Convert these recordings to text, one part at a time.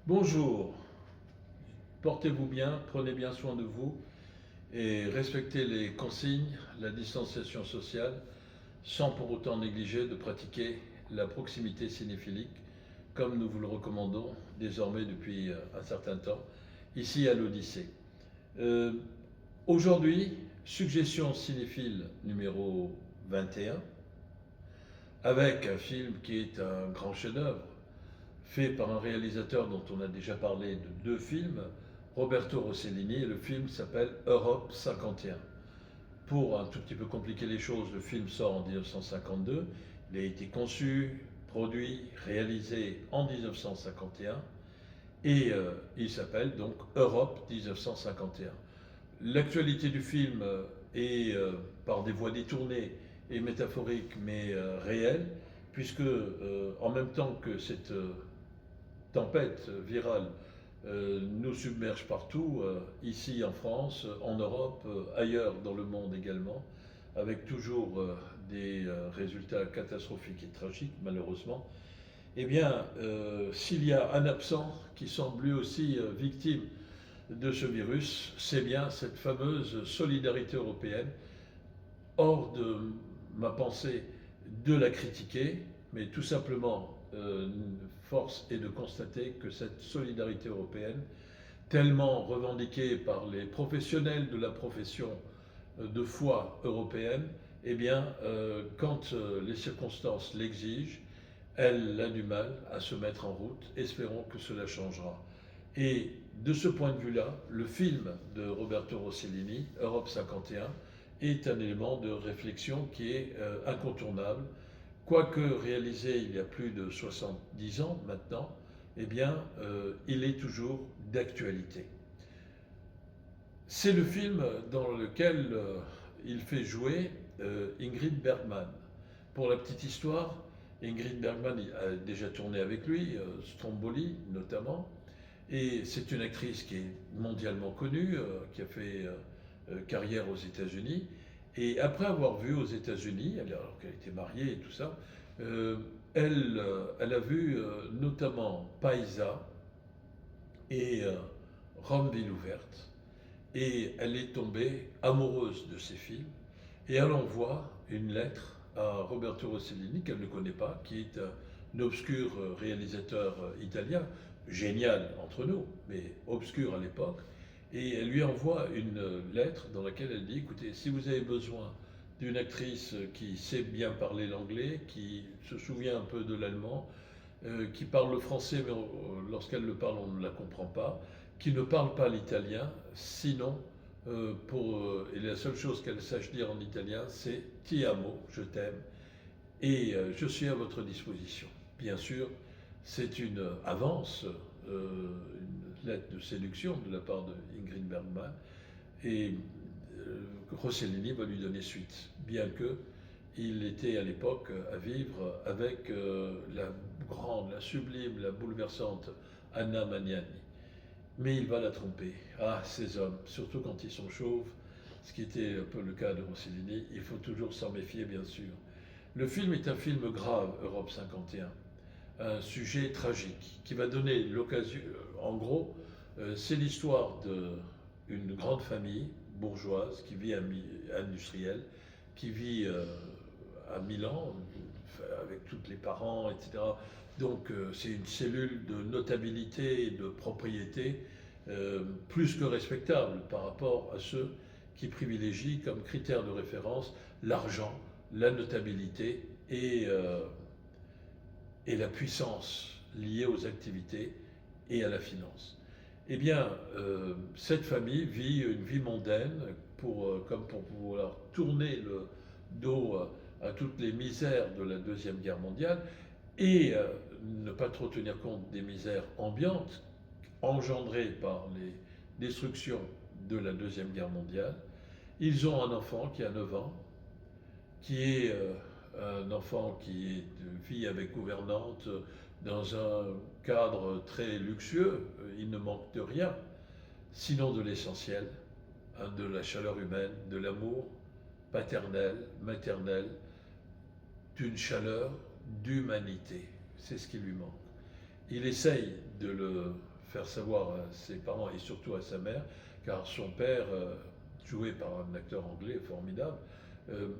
Bonjour, portez-vous bien, prenez bien soin de vous et respectez les consignes, la distanciation sociale, sans pour autant négliger de pratiquer la proximité cinéphilique, comme nous vous le recommandons désormais depuis un certain temps, ici à l'Odyssée. Euh, Aujourd'hui, suggestion cinéphile numéro 21, avec un film qui est un grand chef-d'œuvre, fait par un réalisateur dont on a déjà parlé de deux films, Roberto Rossellini, et le film s'appelle Europe 51. Pour un tout petit peu compliquer les choses, le film sort en 1952, il a été conçu, produit, réalisé en 1951, et il s'appelle donc Europe 1951. L'actualité du film est, par des voies détournées et métaphoriques, mais réelle, puisque en même temps que cette tempête virale nous submerge partout, ici en France, en Europe, ailleurs dans le monde également, avec toujours des résultats catastrophiques et tragiques, malheureusement. Eh bien, s'il y a un absent qui semble lui aussi victime de ce virus, c'est bien cette fameuse solidarité européenne. Hors de ma pensée de la critiquer, mais tout simplement, force est de constater que cette solidarité européenne, tellement revendiquée par les professionnels de la profession de foi européenne, eh bien, quand les circonstances l'exigent, elle a du mal à se mettre en route. Espérons que cela changera. Et de ce point de vue-là, le film de Roberto Rossellini, Europe 51, est un élément de réflexion qui est incontournable. Quoique réalisé il y a plus de 70 ans maintenant, eh bien, il est toujours d'actualité. C'est le film dans lequel il fait jouer Ingrid Bergman. Pour la petite histoire, Ingrid Bergman a déjà tourné avec lui, Stromboli notamment, et c'est une actrice qui est mondialement connue, qui a fait carrière aux États-Unis. Et après avoir vu aux États-Unis, alors qu'elle était mariée et tout ça, elle a vu notamment Paisa et Rome ville ouverte. Et elle est tombée amoureuse de ces films. Et elle envoie une lettre à Roberto Rossellini, qu'elle ne connaît pas, qui est un obscur réalisateur italien, génial entre nous, mais obscur à l'époque. Et elle lui envoie une lettre dans laquelle elle dit, écoutez, si vous avez besoin d'une actrice qui sait bien parler l'anglais, qui se souvient un peu de l'allemand, qui parle le français, mais lorsqu'elle le parle, on ne la comprend pas, qui ne parle pas l'italien, sinon, et la seule chose qu'elle sache dire en italien, c'est ti amo, je t'aime, et je suis à votre disposition. Bien sûr, c'est une avance, une lettre de séduction de la part de Ingrid Bergman, et Rossellini va lui donner suite, bien que il était à l'époque à vivre avec la grande, la sublime, la bouleversante Anna Magnani. Mais il va la tromper. Ah, ces hommes, surtout quand ils sont chauves, ce qui était un peu le cas de Rossellini, il faut toujours s'en méfier, bien sûr. Le film est un film grave, Europe 51, un sujet tragique qui va donner l'occasion, en gros, c'est l'histoire d'une grande famille bourgeoise qui vit industrielle, qui vit à Milan, avec tous les parents, etc. Donc c'est une cellule de notabilité et de propriété plus que respectable par rapport à ceux qui privilégient comme critère de référence l'argent, la notabilité et la puissance liée aux activités et à la finance. Eh bien, cette famille vit une vie mondaine comme pour pouvoir tourner le dos à toutes les misères de la Deuxième Guerre mondiale et ne pas trop tenir compte des misères ambiantes engendrées par les destructions de la Deuxième Guerre mondiale. Ils ont un enfant qui a 9 ans, qui est un enfant qui vit avec gouvernante dans un cadre très luxueux. Il ne manque de rien, sinon de l'essentiel, hein, de la chaleur humaine, de l'amour paternel, maternel, d'une chaleur d'humanité. C'est ce qui lui manque. Il essaye de le faire savoir à ses parents et surtout à sa mère, car son père, joué par un acteur anglais formidable,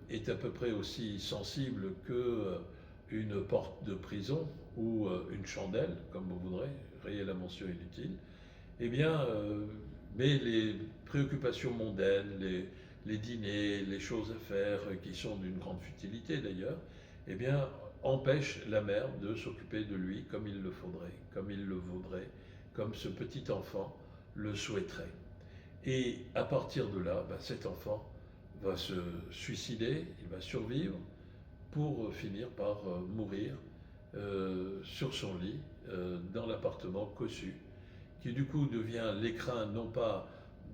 est à peu près aussi sensible qu'une porte de prison ou une chandelle, comme vous voudrez, rayez la mention inutile. Eh bien, mais les préoccupations mondaines, les dîners, les choses à faire, qui sont d'une grande futilité d'ailleurs, eh bien, empêchent la mère de s'occuper de lui comme il le faudrait, comme il le vaudrait, comme ce petit enfant le souhaiterait. Et à partir de là, cet enfant va se suicider, il va survivre pour finir par mourir sur son lit dans l'appartement cossu, qui du coup devient l'écrin non pas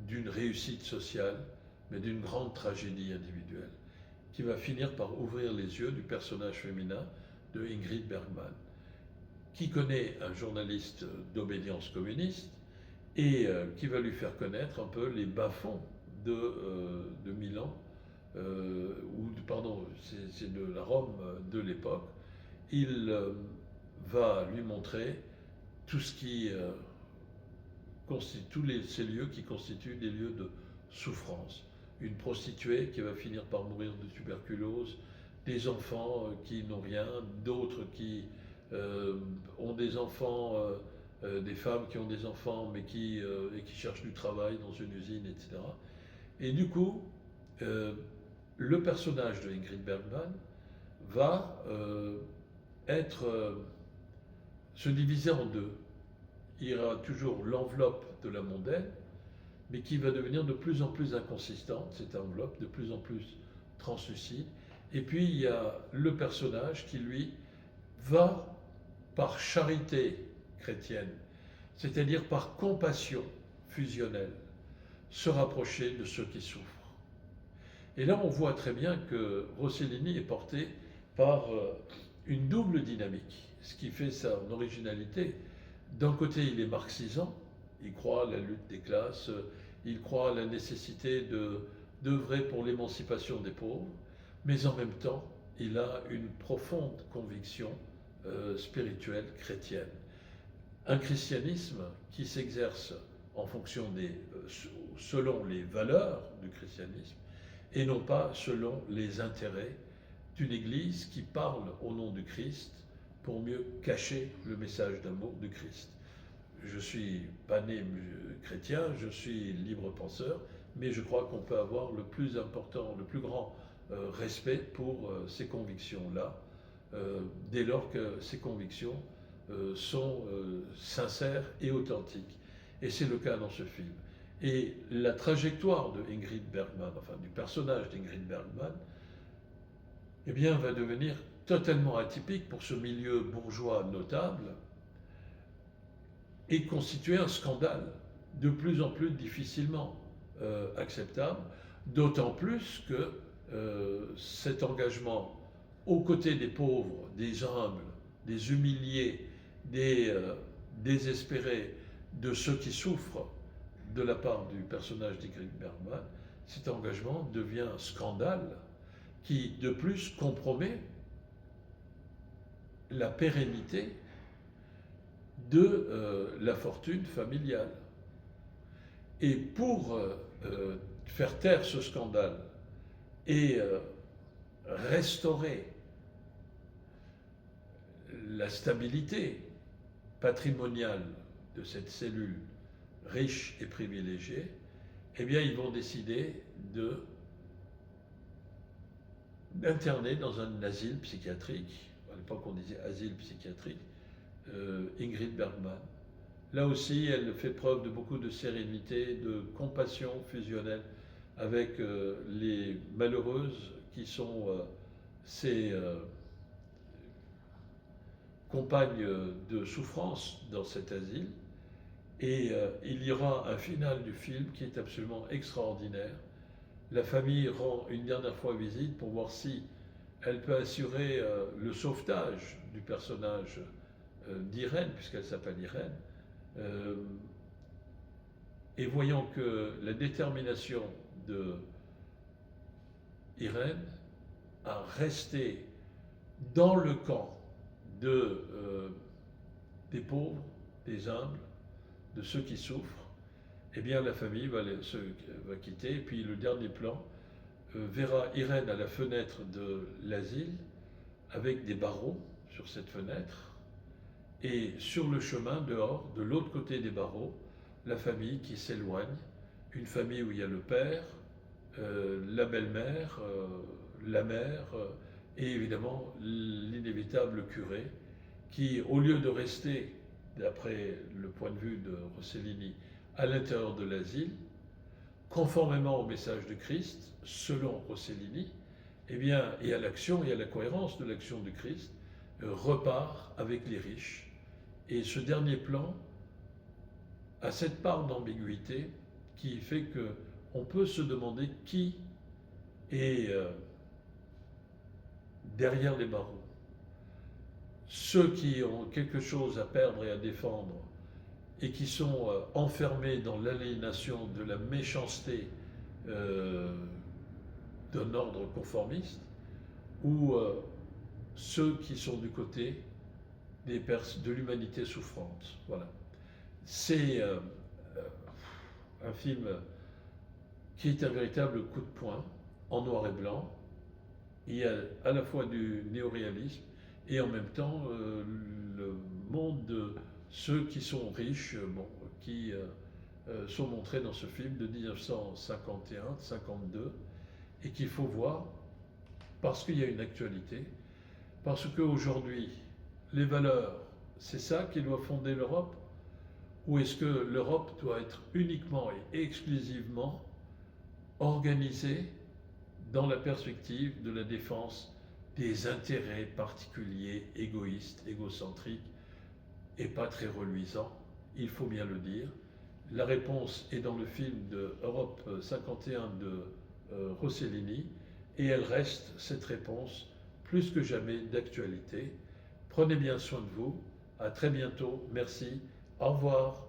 d'une réussite sociale, mais d'une grande tragédie individuelle, qui va finir par ouvrir les yeux du personnage féminin de Ingrid Bergman, qui connaît un journaliste d'obédience communiste et qui va lui faire connaître un peu les bas-fonds de Milan, pardon, c'est de la Rome de l'époque. Il va lui montrer tout ce qui constitue, ces lieux qui constituent des lieux de souffrance. Une prostituée qui va finir par mourir de tuberculose, des enfants qui n'ont rien, d'autres qui ont des enfants, des femmes qui ont des enfants mais qui cherchent du travail dans une usine, etc. Et du coup, le personnage de Ingrid Bergman va se diviser en deux. Il y aura toujours l'enveloppe de la mondaine, mais qui va devenir de plus en plus inconsistante, cette enveloppe, de plus en plus translucide. Et puis il y a le personnage qui, lui, va, par charité chrétienne, c'est-à-dire par compassion fusionnelle, se rapprocher de ceux qui souffrent. Et là, on voit très bien que Rossellini est porté par une double dynamique, ce qui fait son originalité. D'un côté, il est marxisant, il croit à la lutte des classes, il croit à la nécessité d'œuvrer pour l'émancipation des pauvres, mais en même temps, il a une profonde conviction spirituelle chrétienne. Un christianisme qui s'exerce en fonction selon les valeurs du christianisme et non pas selon les intérêts d'une Église qui parle au nom du Christ pour mieux cacher le message d'amour du Christ. Je ne suis pas né chrétien, je suis libre penseur, mais je crois qu'on peut avoir le plus important, le plus grand respect pour ces convictions-là, dès lors que ces convictions sont sincères et authentiques. Et c'est le cas dans ce film. Et la trajectoire de Ingrid Bergman, enfin du personnage d'Ingrid Bergman, eh bien, va devenir totalement atypique pour ce milieu bourgeois notable et constituer un scandale de plus en plus difficilement acceptable, d'autant plus que cet engagement aux côtés des pauvres, des humbles, des humiliés, des désespérés, de ceux qui souffrent de la part du personnage d'Ingrid Bergman, cet engagement devient un scandale qui, de plus, compromet la pérennité de la fortune familiale. Et pour faire taire ce scandale et restaurer la stabilité patrimoniale de cette cellule riche et privilégiée, eh bien, ils vont décider d'interner dans un asile psychiatrique, à l'époque on disait asile psychiatrique, Ingrid Bergman. Là aussi, elle fait preuve de beaucoup de sérénité, de compassion fusionnelle avec les malheureuses qui sont ses compagnes de souffrance dans cet asile. Et il y aura un final du film qui est absolument extraordinaire. La famille rend une dernière fois visite pour voir si elle peut assurer le sauvetage du personnage d'Irène, puisqu'elle s'appelle Irène. Et voyant que la détermination de Irène à rester dans le camp des pauvres, des humbles, de ceux qui souffrent, eh bien la famille va quitter. Et puis le dernier plan verra Irène à la fenêtre de l'asile avec des barreaux sur cette fenêtre. Et sur le chemin, dehors, de l'autre côté des barreaux, la famille qui s'éloigne, une famille où il y a le père, la belle-mère, la mère et évidemment l'inévitable curé qui, au lieu de rester, d'après le point de vue de Rossellini, à l'intérieur de l'asile, conformément au message de Christ, selon Rossellini, eh bien, et à l'action et à la cohérence de l'action du Christ, repart avec les riches. Et ce dernier plan a cette part d'ambiguïté qui fait qu'on peut se demander qui est derrière les barreaux. Ceux qui ont quelque chose à perdre et à défendre et qui sont enfermés dans l'aliénation de la méchanceté d'un ordre conformiste, ou ceux qui sont du côté de l'humanité souffrante. Voilà. C'est un film qui est un véritable coup de poing, en noir et blanc. Il y a à la fois du néoréalisme et en même temps le monde de ceux qui sont riches, qui sont montrés dans ce film de 1951-52 et qu'il faut voir parce qu'il y a une actualité, parce qu'aujourd'hui, les valeurs, c'est ça qui doit fonder l'Europe? Ou est-ce que l'Europe doit être uniquement et exclusivement organisée dans la perspective de la défense des intérêts particuliers, égoïstes, égocentriques et pas très reluisants? Il faut bien le dire. La réponse est dans le film de Europe 51 de Rossellini, et elle reste, cette réponse, plus que jamais d'actualité. Prenez bien soin de vous. À très bientôt. Merci. Au revoir.